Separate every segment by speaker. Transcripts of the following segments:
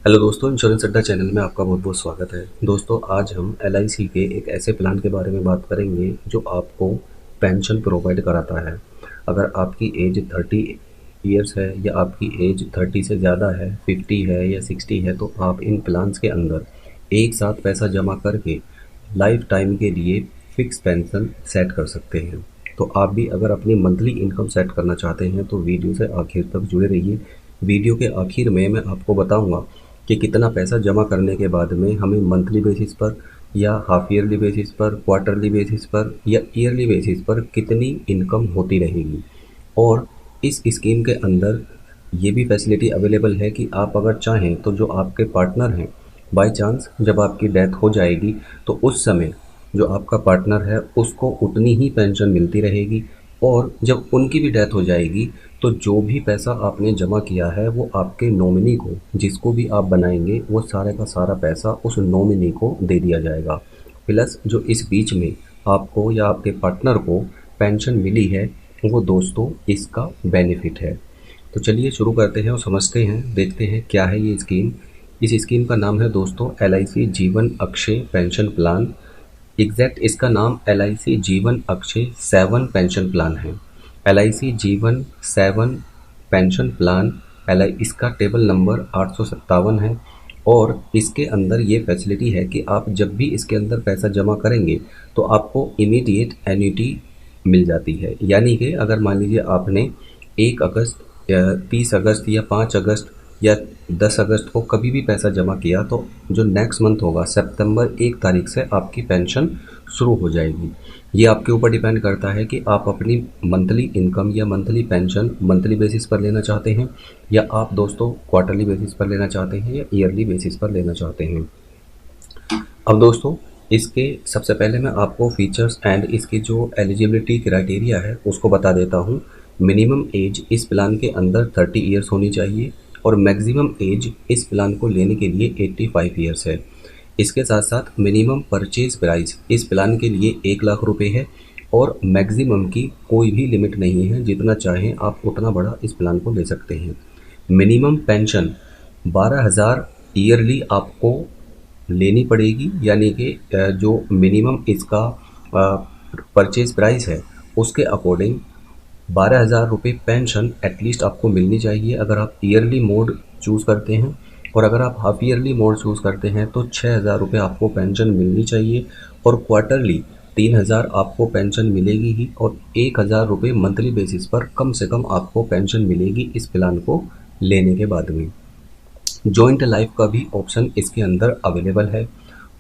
Speaker 1: Hello दोस्तों, insurance अड्डा channel में आपका बहुत बहुत स्वागत है। दोस्तों, आज हम एलआईसी के एक ऐसे प्लान के बारे में बात करेंगे जो आपको पेंशन प्रोवाइड कराता है। अगर आपकी एज 30 ईयर्स है या आपकी एज 30 से ज़्यादा है, 50 है या 60 है, तो आप इन प्लान्स के अंदर एक साथ पैसा जमा करके लाइफ टाइम के लिए फिक्स पेंशन सेट कर सकते हैं। तो आप भी अगर अपनी मंथली इनकम सेट करना चाहते हैं तो वीडियो से आखिर तक जुड़े रहिए। वीडियो के आखिर में मैं आपको बताऊंगा कि कितना पैसा जमा करने के बाद में हमें मंथली बेसिस पर या हाफ ईयरली बेसिस पर, क्वार्टरली बेसिस पर या ईयरली बेसिस पर कितनी इनकम होती रहेगी। और इस स्कीम के अंदर ये भी फैसिलिटी अवेलेबल है कि आप अगर चाहें तो जो आपके पार्टनर हैं, बाय चांस जब आपकी डेथ हो जाएगी तो उस समय जो आपका पार्टनर है उसको उतनी ही पेंशन मिलती रहेगी। और जब उनकी भी डेथ हो जाएगी तो जो भी पैसा आपने जमा किया है वो आपके नॉमिनी को, जिसको भी आप बनाएंगे, वो सारे का सारा पैसा उस नॉमिनी को दे दिया जाएगा। प्लस जो इस बीच में आपको या आपके पार्टनर को पेंशन मिली है, वो दोस्तों इसका बेनिफिट है। तो चलिए शुरू करते हैं और समझते हैं, देखते हैं क्या है ये स्कीम। इस स्कीम का नाम है दोस्तों एलआईसी जीवन अक्षय पेंशन प्लान। एग्जैक्ट इसका नाम एलआईसी जीवन अक्षय 7 पेंशन प्लान है। एलआईसी जीवन 7 पेंशन प्लान, एल इसका टेबल नंबर 857 है। और इसके अंदर ये फैसिलिटी है कि आप जब भी इसके अंदर पैसा जमा करेंगे तो आपको इमीडिएट एन्युटी मिल जाती है। यानी कि अगर मान लीजिए आपने 1 अगस्त या 30 अगस्त या 5 अगस्त या 10 अगस्त को कभी भी पैसा जमा किया तो जो नेक्स्ट मंथ होगा सितंबर 1 तारीख से आपकी पेंशन शुरू हो जाएगी। ये आपके ऊपर डिपेंड करता है कि आप अपनी मंथली इनकम या मंथली पेंशन मंथली बेसिस पर लेना चाहते हैं या आप दोस्तों क्वार्टरली बेसिस पर लेना चाहते हैं या ईयरली बेसिस पर लेना चाहते हैं। अब दोस्तों, इसके सबसे पहले मैं आपको फीचर्स एंड इसकी जो एलिजिबिलिटी क्राइटेरिया है उसको बता देता हूँ। मिनिमम एज इस प्लान के अंदर 30 ईयर्स होनी चाहिए और मैक्सिमम एज इस प्लान को लेने के लिए 85 ईयर्स है। इसके साथ साथ मिनिमम परचेज प्राइस इस प्लान के लिए 1 लाख रुपए है और मैक्सिमम की कोई भी लिमिट नहीं है, जितना चाहें आप उतना बड़ा इस प्लान को ले सकते हैं। मिनिमम पेंशन 12,000 ईयरली आपको लेनी पड़ेगी, यानी कि जो मिनिमम इसका परचेज प्राइस है उसके अकॉर्डिंग 12,000 रुपये पेंशन एटलीस्ट आपको मिलनी चाहिए अगर आप ईयरली मोड चूज़ करते हैं। और अगर आप हाफ ईयरली मोड चूज़ करते हैं तो 6,000 रुपये आपको पेंशन मिलनी चाहिए और क्वार्टरली 3,000 आपको पेंशन मिलेगी ही और 1,000 रुपये मंथली बेसिस पर कम से कम आपको पेंशन मिलेगी इस प्लान को लेने के बाद में। जॉइंट लाइफ का भी ऑप्शन इसके अंदर अवेलेबल है।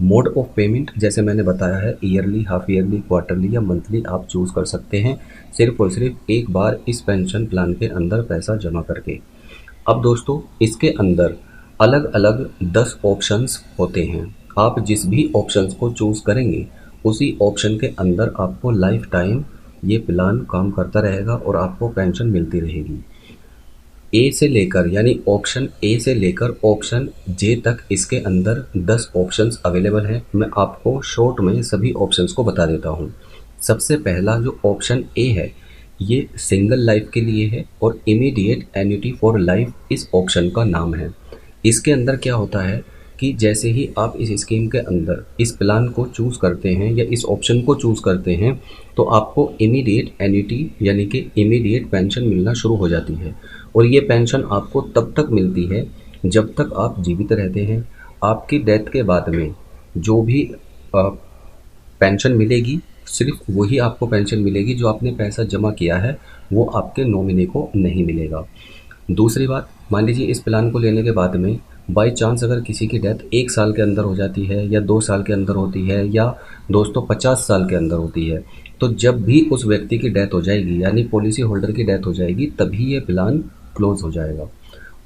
Speaker 1: मोड ऑफ पेमेंट जैसे मैंने बताया है, ईयरली, हाफ ईयरली, क्वार्टरली या मंथली आप चूज़ कर सकते हैं, सिर्फ और सिर्फ एक बार इस पेंशन प्लान के अंदर पैसा जमा करके। अब दोस्तों, इसके अंदर अलग अलग 10 ऑप्शंस होते हैं। आप जिस भी ऑप्शंस को चूज़ करेंगे उसी ऑप्शन के अंदर आपको लाइफ टाइम ये प्लान काम करता रहेगा और आपको पेंशन मिलती रहेगी। ए से लेकर, यानी ऑप्शन ए से लेकर ऑप्शन जे तक इसके अंदर 10 ऑप्शंस अवेलेबल हैं। मैं आपको शॉर्ट में सभी ऑप्शंस को बता देता हूँ। सबसे पहला जो ऑप्शन ए है ये सिंगल लाइफ के लिए है और इमीडिएट एन्युटी फॉर लाइफ इस ऑप्शन का नाम है। इसके अंदर क्या होता है कि जैसे ही आप इस स्कीम के अंदर इस प्लान को चूज़ करते हैं या इस ऑप्शन को चूज़ करते हैं तो आपको इमीडिएट एन्युटी यानी कि इमीडिएट पेंशन मिलना शुरू हो जाती है। और ये पेंशन आपको तब तक मिलती है जब तक आप जीवित रहते हैं। आपकी डेथ के बाद में जो भी पेंशन मिलेगी, सिर्फ वही आपको पेंशन मिलेगी जो आपने पैसा जमा किया है, वो आपके नॉमिनी को नहीं मिलेगा। दूसरी बात, मान लीजिए इस प्लान को लेने के बाद में बाय चांस अगर किसी की डेथ 1 साल के अंदर हो जाती है या 2 साल के अंदर होती है या दोस्तों 50 साल के अंदर होती है, तो जब भी उस व्यक्ति की डेथ हो जाएगी यानी पॉलिसी होल्डर की डेथ हो जाएगी तभी ये प्लान क्लोज हो जाएगा।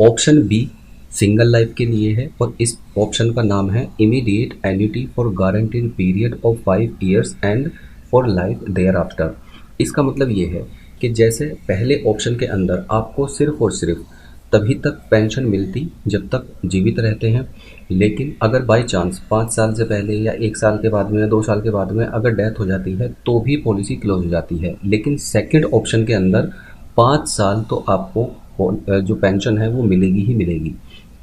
Speaker 1: ऑप्शन बी सिंगल लाइफ के लिए है और इस ऑप्शन का नाम है immediate annuity for guaranteed period of 5 years and for life thereafter. इसका मतलब ये है कि जैसे पहले ऑप्शन के अंदर आपको सिर्फ और सिर्फ तभी तक पेंशन मिलती जब तक जीवित रहते हैं, लेकिन अगर बाय चांस 5 साल से पहले या 1 साल के बाद में या 2 साल के बाद में अगर डेथ हो जाती है तो भी पॉलिसी क्लोज हो जाती है। लेकिन सेकंड ऑप्शन के अंदर 5 साल तो आपको जो पेंशन है वो मिलेगी ही मिलेगी।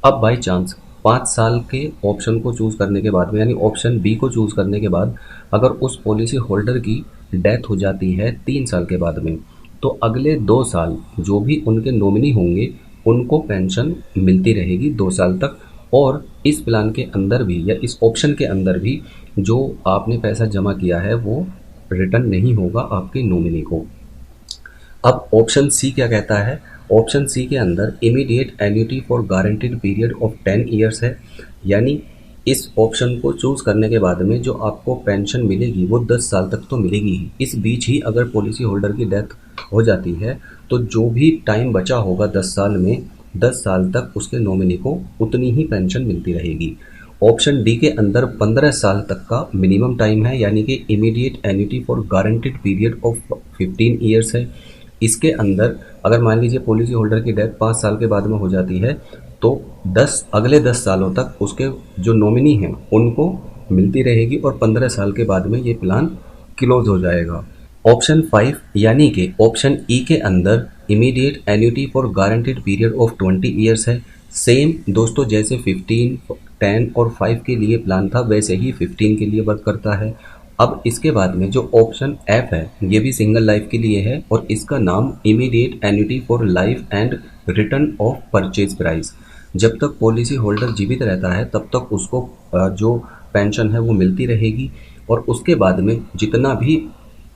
Speaker 1: अब बाय चांस 5 साल के ऑप्शन को चूज़ करने के बाद में, यानी ऑप्शन बी को चूज़ करने के बाद अगर उस पॉलिसी होल्डर की डेथ हो जाती है 3 साल के बाद में, तो अगले 2 साल जो भी उनके नॉमिनी होंगे उनको पेंशन मिलती रहेगी 2 साल तक। और इस प्लान के अंदर भी या इस ऑप्शन के अंदर भी जो आपने पैसा जमा किया है वो रिटर्न नहीं होगा आपके नॉमिनी को। अब ऑप्शन सी क्या कहता है? ऑप्शन सी के अंदर immediate annuity for guaranteed period of 10 years है, यानी इस ऑप्शन को चूज करने के बाद में जो आपको पेंशन मिलेगी वो 10 साल तक तो मिलेगी ही। इस बीच ही अगर पॉलिसी होल्डर की डेथ हो जाती है तो जो भी टाइम बचा होगा 10 साल में, 10 साल तक उसके नॉमिनी को उतनी ही पेंशन मिलती रहेगी। ऑप्शन डी के अंदर 15 साल तक का मिनिमम टाइम है, यानी कि immediate annuity for guaranteed period of 15 years है। इसके अंदर अगर मान लीजिए पॉलिसी होल्डर की डेथ 5 साल के बाद में हो जाती है तो अगले 10 सालों तक उसके जो नॉमिनी हैं उनको मिलती रहेगी और 15 साल के बाद में ये प्लान क्लोज हो जाएगा। ऑप्शन 5 यानी कि ऑप्शन ई के अंदर immediate annuity for guaranteed period of 20 years है। सेम दोस्तों जैसे 15, 10 और 5 के लिए प्लान था वैसे ही 15 के लिए वर्क करता है। अब इसके बाद में जो ऑप्शन एफ है ये भी सिंगल लाइफ के लिए है और इसका नाम immediate annuity for life and return of purchase price. जब तक पॉलिसी होल्डर जीवित रहता है तब तक उसको जो पेंशन है वो मिलती रहेगी और उसके बाद में जितना भी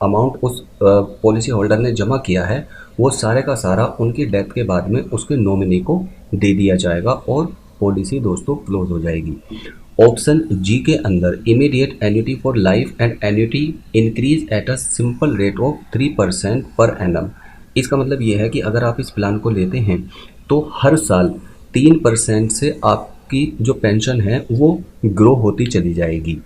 Speaker 1: अमाउंट उस पॉलिसी होल्डर ने जमा किया है वो सारे का सारा उनकी डेथ के बाद में उसके नॉमिनी को दे दिया जाएगा और पॉलिसी दोस्तों क्लोज हो जाएगी। ऑप्शन जी के अंदर immediate annuity for life and annuity increase at a simple rate of 3% per annum. इसका मतलब ये है कि अगर आप इस प्लान को लेते हैं तो हर साल 3% से आपकी जो पेंशन है वो ग्रो होती चली जाएगी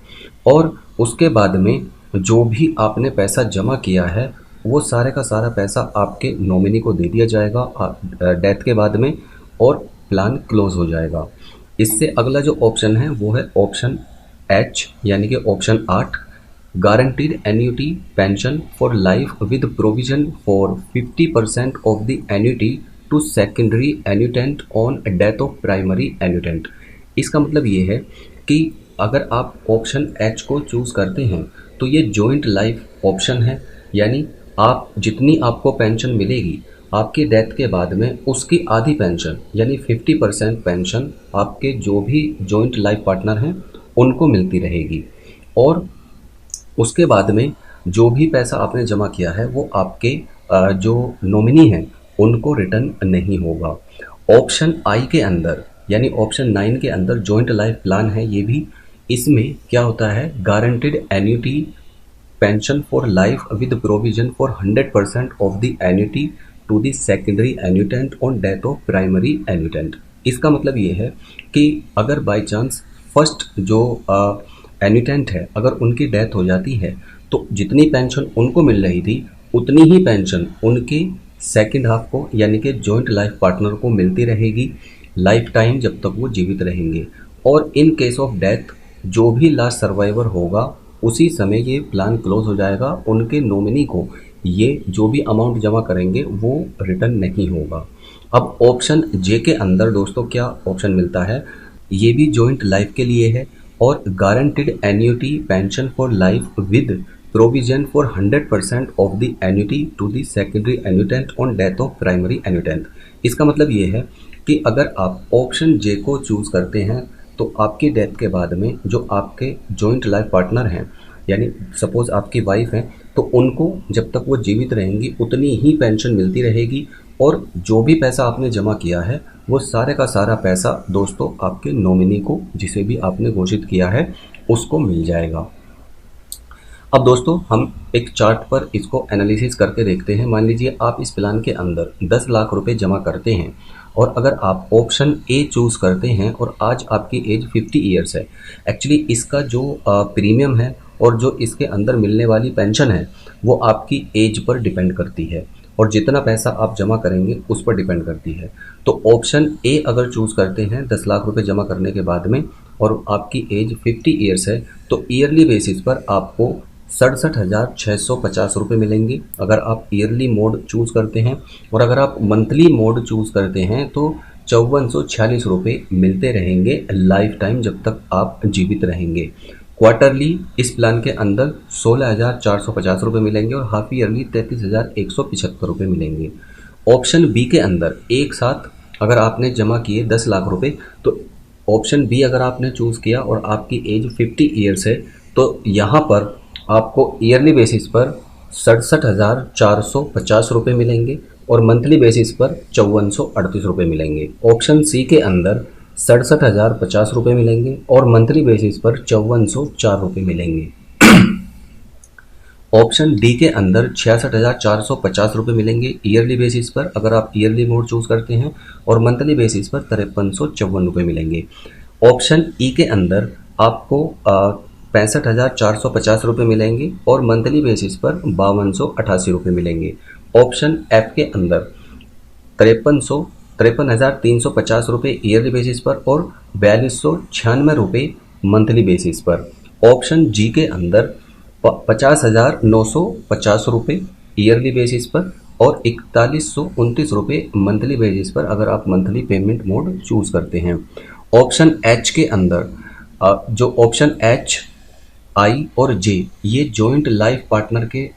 Speaker 1: और उसके बाद में जो भी आपने पैसा जमा किया है वो सारे का सारा पैसा आपके नॉमिनी को दे दिया जाएगा डेथ के बाद में और प्लान क्लोज हो जाएगा। इससे अगला जो ऑप्शन है वो है ऑप्शन एच यानी कि option 8, guaranteed annuity pension for life with provision for 50% of the annuity to secondary annuitant on death of primary annuitant. इसका मतलब ये है कि अगर आप ऑप्शन एच को चूज करते हैं तो ये जॉइंट लाइफ ऑप्शन है, यानी आप जितनी आपको पेंशन मिलेगी आपकी डेथ के बाद में उसकी आधी पेंशन यानी 50% पेंशन आपके जो भी जॉइंट लाइफ पार्टनर हैं उनको मिलती रहेगी और उसके बाद में जो भी पैसा आपने जमा किया है वो आपके जो नॉमिनी हैं उनको रिटर्न नहीं होगा। ऑप्शन आई के अंदर यानी ऑप्शन 9 के अंदर जॉइंट लाइफ प्लान है ये भी। इसमें क्या होता है, guaranteed annuity pension for life with provision for 100% of the annuity to the secondary annuitant on death of primary annuitant. इसका मतलब ये है कि अगर बाय चांस फर्स्ट जो एन्यूटेंट है अगर उनकी डेथ हो जाती है तो जितनी पेंशन उनको मिल रही थी उतनी ही पेंशन उनके सेकेंड हाफ को यानी कि जॉइंट लाइफ पार्टनर को मिलती रहेगी लाइफ टाइम जब तक वो जीवित रहेंगे। और इन केस ऑफ डेथ जो भी लास्ट सर्वाइवर होगा उसी समय ये प्लान क्लोज हो जाएगा, उनके नॉमिनी को ये जो भी अमाउंट जमा करेंगे वो रिटर्न नहीं होगा। अब ऑप्शन जे के अंदर दोस्तों क्या ऑप्शन मिलता है, ये भी जॉइंट लाइफ के लिए है और guaranteed annuity pension for life with provision for 100% of the annuity to the secondary annuitant on death of primary annuitant. इसका मतलब ये है कि अगर आप ऑप्शन जे को चूज करते हैं तो आपकी डेथ के बाद में जो आपके जॉइंट लाइफ पार्टनर हैं यानी सपोज आपकी वाइफ है तो उनको जब तक वो जीवित रहेंगी उतनी ही पेंशन मिलती रहेगी और जो भी पैसा आपने जमा किया है वो सारे का सारा पैसा दोस्तों आपके नॉमिनी को जिसे भी आपने घोषित किया है उसको मिल जाएगा। अब दोस्तों हम एक चार्ट पर इसको एनालिसिस करके देखते हैं। मान लीजिए आप इस प्लान के अंदर 10 लाख रुपए जमा करते हैं और अगर आप ऑप्शन ए चूज करते हैं और आज आपकी एज 50 ईयर्स है। एक्चुअली इसका जो प्रीमियम है और जो इसके अंदर मिलने वाली पेंशन है वो आपकी एज पर डिपेंड करती है और जितना पैसा आप जमा करेंगे उस पर डिपेंड करती है। तो ऑप्शन ए अगर चूज करते हैं 10 लाख रुपए जमा करने के बाद में और आपकी एज 50 ईयर्स है तो ईयरली बेसिस पर आपको 67,650 रुपये मिलेंगे अगर आप ईयरली मोड चूज करते हैं और अगर आप मंथली मोड चूज करते हैं तो ₹5446 मिलते रहेंगे लाइफ टाइम जब तक आप जीवित रहेंगे। क्वार्टरली इस प्लान के अंदर ₹16,450 मिलेंगे और हाफ ईयरली ₹33,175 मिलेंगे। ऑप्शन बी के अंदर एक साथ अगर आपने जमा किए 10 लाख रुपए, तो ऑप्शन बी अगर आपने चूज़ किया और आपकी एज 50 ईयर्स है, तो यहाँ पर आपको ईयरली बेसिस पर ₹67,450 मिलेंगे और मंथली बेसिस पर ₹5438 मिलेंगे। ऑप्शन सी के अंदर ₹67,050 मिलेंगे और मंथली बेसिस पर ₹5404 मिलेंगे। ऑप्शन डी के अंदर ₹66,450 मिलेंगे ईयरली बेसिस पर अगर आप ईयरली मोड चूज करते हैं और मंथली बेसिस पर ₹5354 मिलेंगे। ऑप्शन ई के अंदर आपको ₹65,450 मिलेंगे और मंथली बेसिस पर ₹5288 मिलेंगे। ऑप्शन एफ के अंदर ₹53,350 ईयरली बेसिस पर और ₹4296 मंथली बेसिस पर। ऑप्शन जी के अंदर ₹50,950 ईयरली बेसिस पर और ₹4129 मंथली बेसिस पर अगर आप मंथली पेमेंट मोड चूज करते हैं। ऑप्शन एच के अंदर जो ऑप्शन एच, आई और जे ये जॉइंट लाइफ पार्टनर के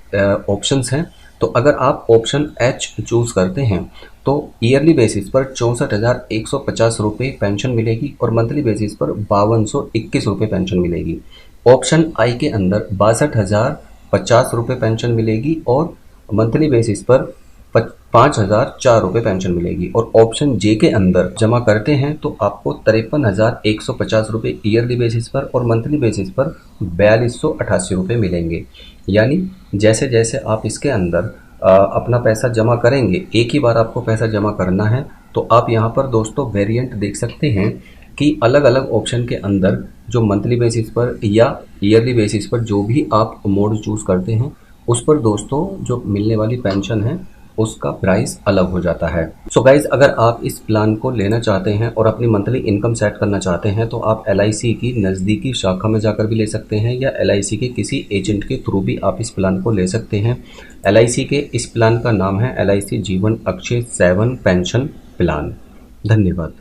Speaker 1: ऑप्शंस हैं, तो अगर आप ऑप्शन एच चूज करते हैं तो ईयरली बेसिस पर ₹64,150 पेंशन मिलेगी और मंथली बेसिस पर ₹5221 पेंशन मिलेगी। ऑप्शन आई के अंदर ₹62,050 पेंशन मिलेगी और मंथली बेसिस पर ₹5,004 पेंशन मिलेगी। और ऑप्शन जे के अंदर जमा करते हैं तो आपको ₹53,150 ईयरली बेसिस पर और मंथली बेसिस पर ₹4288 मिलेंगे। यानी जैसे जैसे आप इसके अंदर अपना पैसा जमा करेंगे, एक ही बार आपको पैसा जमा करना है, तो आप यहाँ पर दोस्तों वेरिएंट देख सकते हैं कि अलग अलग ऑप्शन के अंदर जो मंथली बेसिस पर या ईयरली बेसिस पर जो भी आप मोड चूज करते हैं उस पर दोस्तों जो मिलने वाली पेंशन है उसका प्राइस अलग हो जाता है। सो गाइज, अगर आप इस प्लान को लेना चाहते हैं और अपनी मंथली इनकम सेट करना चाहते हैं तो आप LIC की नज़दीकी शाखा में जाकर भी ले सकते हैं या LIC के किसी एजेंट के थ्रू भी आप इस प्लान को ले सकते हैं। LIC के इस प्लान का नाम है LIC जीवन अक्षय 7 पेंशन प्लान। धन्यवाद।